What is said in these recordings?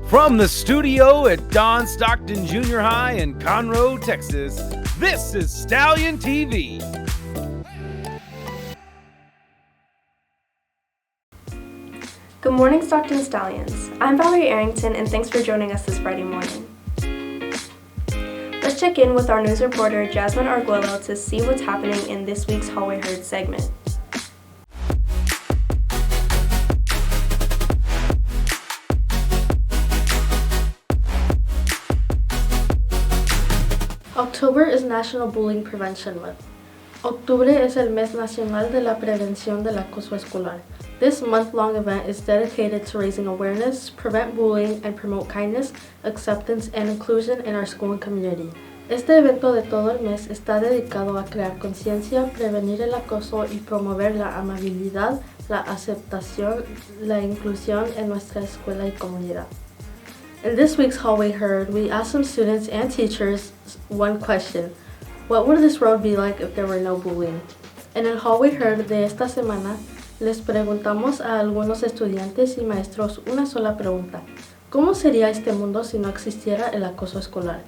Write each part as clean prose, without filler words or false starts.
From the studio at Don Stockton Junior High in Conroe, Texas, this is Stallion TV. Good morning, Stockton Stallions. I'm Valerie Arrington, and thanks for joining us this Friday morning. Let's check in with our news reporter, Jasmine Arguello, to see what's happening in this week's Hallway Heard segment. October is National Bullying Prevention Month. Octubre es el mes nacional de la prevención del acoso escolar. This month-long event is dedicated to raising awareness, prevent bullying, and promote kindness, acceptance, and inclusion in our school and community. Este evento de todo el mes está dedicado a crear conciencia, prevenir el acoso y promover la amabilidad, la aceptación, la inclusión en nuestra escuela y comunidad. In this week's Hallway Heard, we asked some students and teachers one question: what would this world be like if there were no bullying? En el Hallway Heard de esta semana, les preguntamos a algunos estudiantes y maestros una sola pregunta: ¿cómo sería este mundo si no existiera el acoso escolar?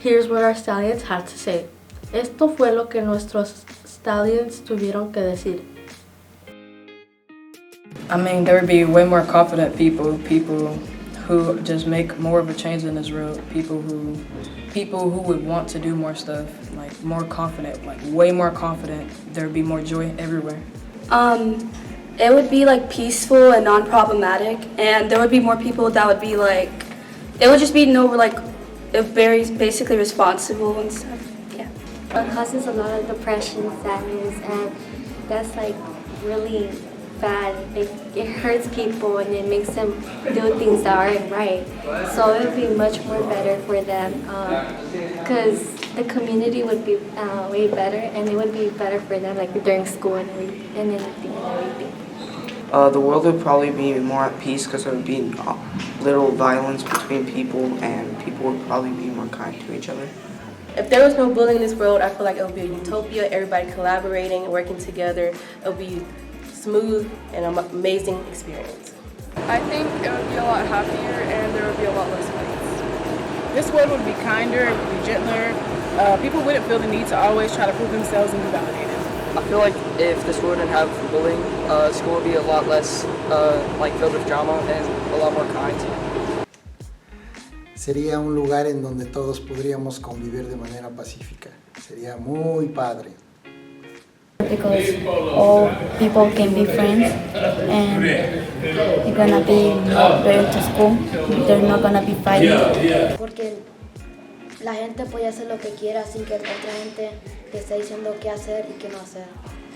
Here's what our stallions had to say. Esto fue lo que nuestros stallions tuvieron que decir. I mean, there would be way more confident people who just make more of a change in this world, people who would want to do more stuff, like more confident, like way more confident. There would be more joy everywhere. It would be like peaceful and non-problematic, and there would be more people that would be like, it would just be very basically responsible and stuff. Yeah. It causes a lot of depression, sadness, and that's like really bad. It hurts people and it makes them do things that aren't right. So it would be much more better for them because the community would be way better, and it would be better for them like during school and everything. The world would probably be more at peace because there would be little violence between people, and people would probably be more kind to each other. If there was no bullying in this world, I feel like it would be a utopia, everybody collaborating and working together. It would be smooth and an amazing experience. I think it would be a lot happier and there would be a lot less fights. This world would be kinder, it would be gentler. People wouldn't feel the need to always try to prove themselves and be validated. I feel like if the school didn't have bullying, school would be a lot less filled with drama and a lot more kind. Sería un lugar en donde todos podríamos convivir de manera pacífica. Sería muy padre. Because all people can be friends, and they're gonna be not going to school. They're not gonna be fighting. Porque la gente puede hacer lo que quiera sin que otra gente le esté diciendo qué hacer y qué no hacer.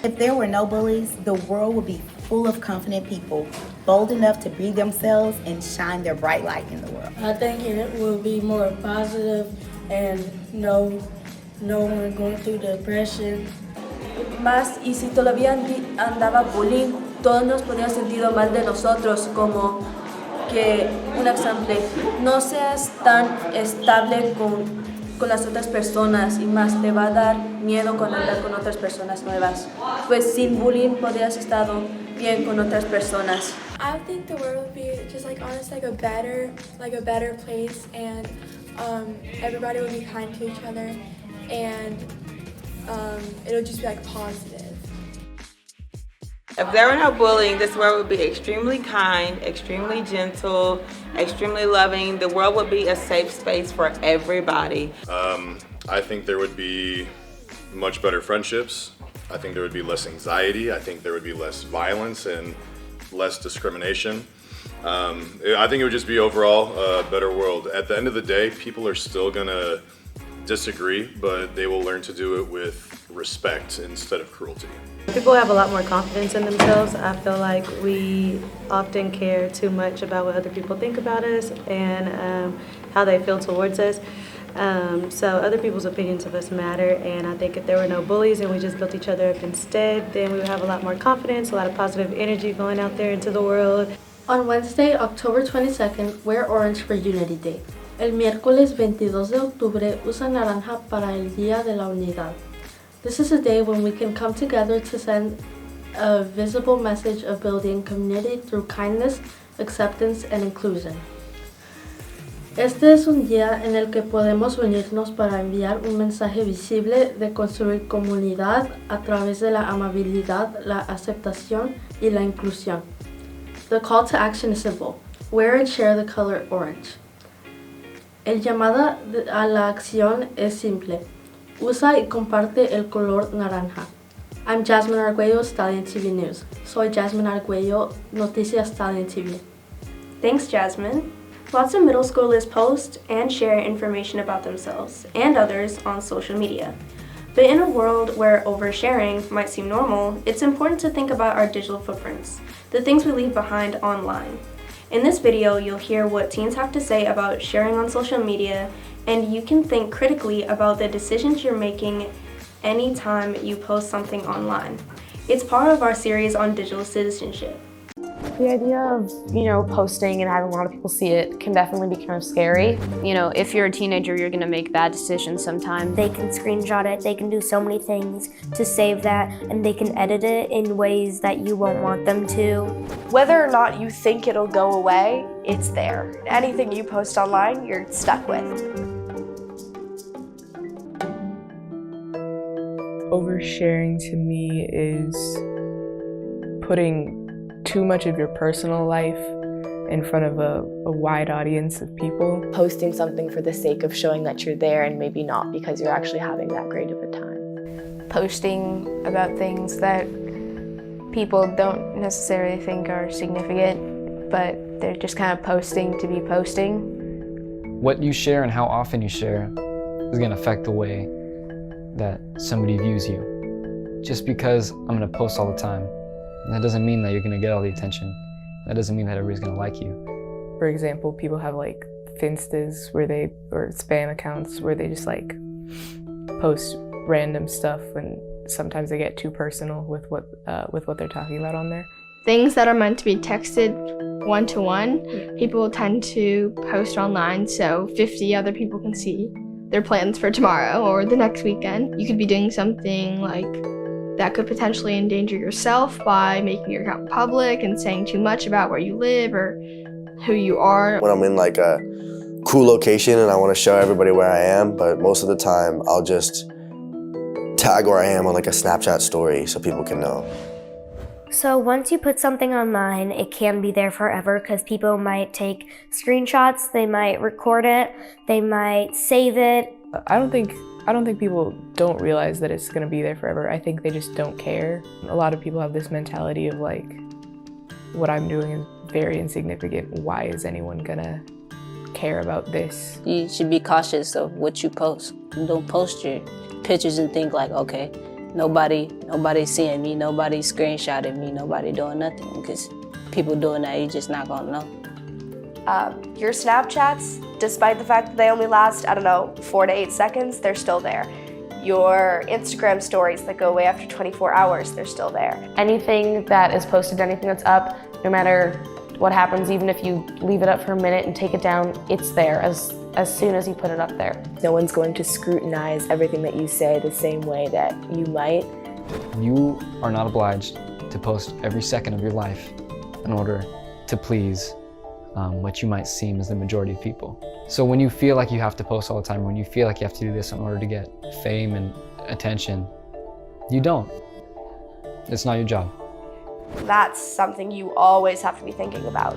If there were no bullies, the world would be full of confident people, bold enough to be themselves and shine their bright light in the world. I think it will be more positive and no one going through depression. Más, y si todavía andaba bullying, todos nos podíamos sentir mal de nosotros, como que, un ejemplo, no seas tan estable con las otras personas y más te va a dar miedo con andar con otras personas nuevas. Pues sin bullying podrías estar bien con otras personas. I think the world would be just honestly a better place, and everybody would be kind to each other, and it would just be positive. If there were no bullying, this world would be extremely kind, extremely gentle, extremely loving. The world would be a safe space for everybody. I think there would be much better friendships. I think there would be less anxiety. I think there would be less violence and less discrimination. I think it would just be overall a better world. At the end of the day, people are still gonna disagree, but they will learn to do it with respect instead of cruelty. People have a lot more confidence in themselves. I feel like we often care too much about what other people think about us and how they feel towards us. So other people's opinions of us matter, and I think if there were no bullies and we just built each other up instead, then we would have a lot more confidence, a lot of positive energy going out there into the world. On Wednesday, October 22nd, wear orange for Unity Day. El miércoles 22 de octubre, usa naranja para el Día de la Unidad. This is a day when we can come together to send a visible message of building community through kindness, acceptance, and inclusion. Este es un día en el que podemos unirnos para enviar un mensaje visible de construir comunidad a través de la amabilidad, la aceptación y la inclusión. The call to action is simple. Wear and share the color orange. El llamado a la acción es simple. Usa y comparte el color naranja. I'm Jasmine Arguello, Stallion TV News. Soy Jasmine Arguello, Noticias Stallion TV. Thanks, Jasmine. Lots of middle schoolers post and share information about themselves and others on social media. But in a world where oversharing might seem normal, it's important to think about our digital footprints, the things we leave behind online. In this video, you'll hear what teens have to say about sharing on social media, and you can think critically about the decisions you're making anytime you post something online. It's part of our series on digital citizenship. The idea of, posting and having a lot of people see it can definitely be kind of scary. If you're a teenager, you're gonna make bad decisions sometimes. They can screenshot it, they can do so many things to save that, and they can edit it in ways that you won't want them to. Whether or not you think it'll go away, it's there. Anything you post online, you're stuck with. Oversharing to me is putting too much of your personal life in front of a wide audience of people. Posting something for the sake of showing that you're there and maybe not because you're actually having that great of a time. Posting about things that people don't necessarily think are significant, but they're just kind of posting to be posting. What you share and how often you share is going to affect the way that somebody views you. Just because I'm going to post all the time, that doesn't mean that you're gonna get all the attention. That doesn't mean that everybody's gonna like you. For example, people have like Finstas or spam accounts where they just like post random stuff, and sometimes they get too personal with what they're talking about on there. Things that are meant to be texted one-to-one, people tend to post online so 50 other people can see their plans for tomorrow or the next weekend. You could be doing something like that could potentially endanger yourself by making your account public and saying too much about where you live or who you are. When I'm in like a cool location and I want to show everybody where I am, but most of the time I'll just tag where I am on like a Snapchat story so people can know. So once you put something online, it can be there forever because people might take screenshots, they might record it, they might save it. I don't think people don't realize that it's gonna be there forever. I think they just don't care. A lot of people have this mentality of like, what I'm doing is very insignificant. Why is anyone gonna care about this? You should be cautious of what you post. Don't post your pictures and think like, okay, nobody's seeing me, nobody's screenshotting me, nobody doing nothing, because people doing that, you're just not gonna know. Your Snapchats, despite the fact that they only last, 4 to 8 seconds, they're still there. Your Instagram stories that go away after 24 hours, they're still there. Anything that is posted, anything that's up, no matter what happens, even if you leave it up for a minute and take it down, it's there as soon as you put it up there. No one's going to scrutinize everything that you say the same way that you might. You are not obliged to post every second of your life in order to please what you might seem as the majority of people. So when you feel like you have to post all the time, when you feel like you have to do this in order to get fame and attention, you don't. It's not your job. That's something you always have to be thinking about.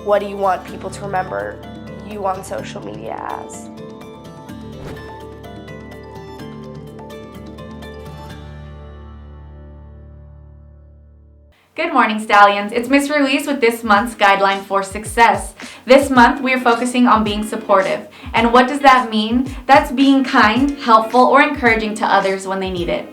What do you want people to remember you on social media as? Good morning, Stallions. It's Miss Ruiz with this month's Guideline for Success. This month, we are focusing on being supportive. And what does that mean? That's being kind, helpful, or encouraging to others when they need it.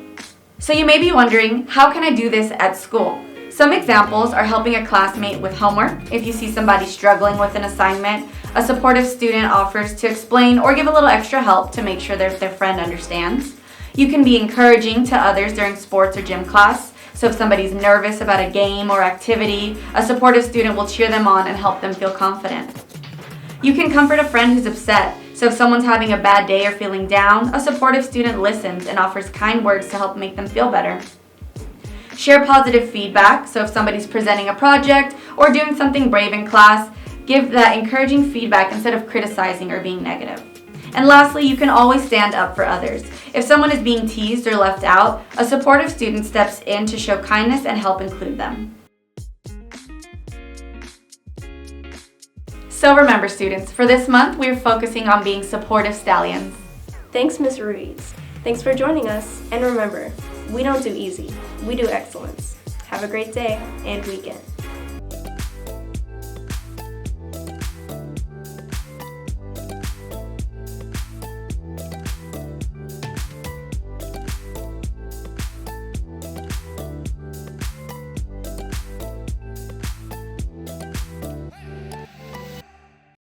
So you may be wondering, how can I do this at school? Some examples are helping a classmate with homework. If you see somebody struggling with an assignment, a supportive student offers to explain or give a little extra help to make sure that their friend understands. You can be encouraging to others during sports or gym class. So if somebody's nervous about a game or activity, a supportive student will cheer them on and help them feel confident. You can comfort a friend who's upset. So if someone's having a bad day or feeling down, a supportive student listens and offers kind words to help make them feel better. Share positive feedback. So if somebody's presenting a project or doing something brave in class, Give that encouraging feedback instead of criticizing or being negative. And lastly, you can always stand up for others. If someone is being teased or left out, a supportive student steps in to show kindness and help include them. So remember, students, for this month, we're focusing on being supportive stallions. Thanks, Ms. Ruiz. Thanks for joining us. And remember, we don't do easy, we do excellence. Have a great day and weekend.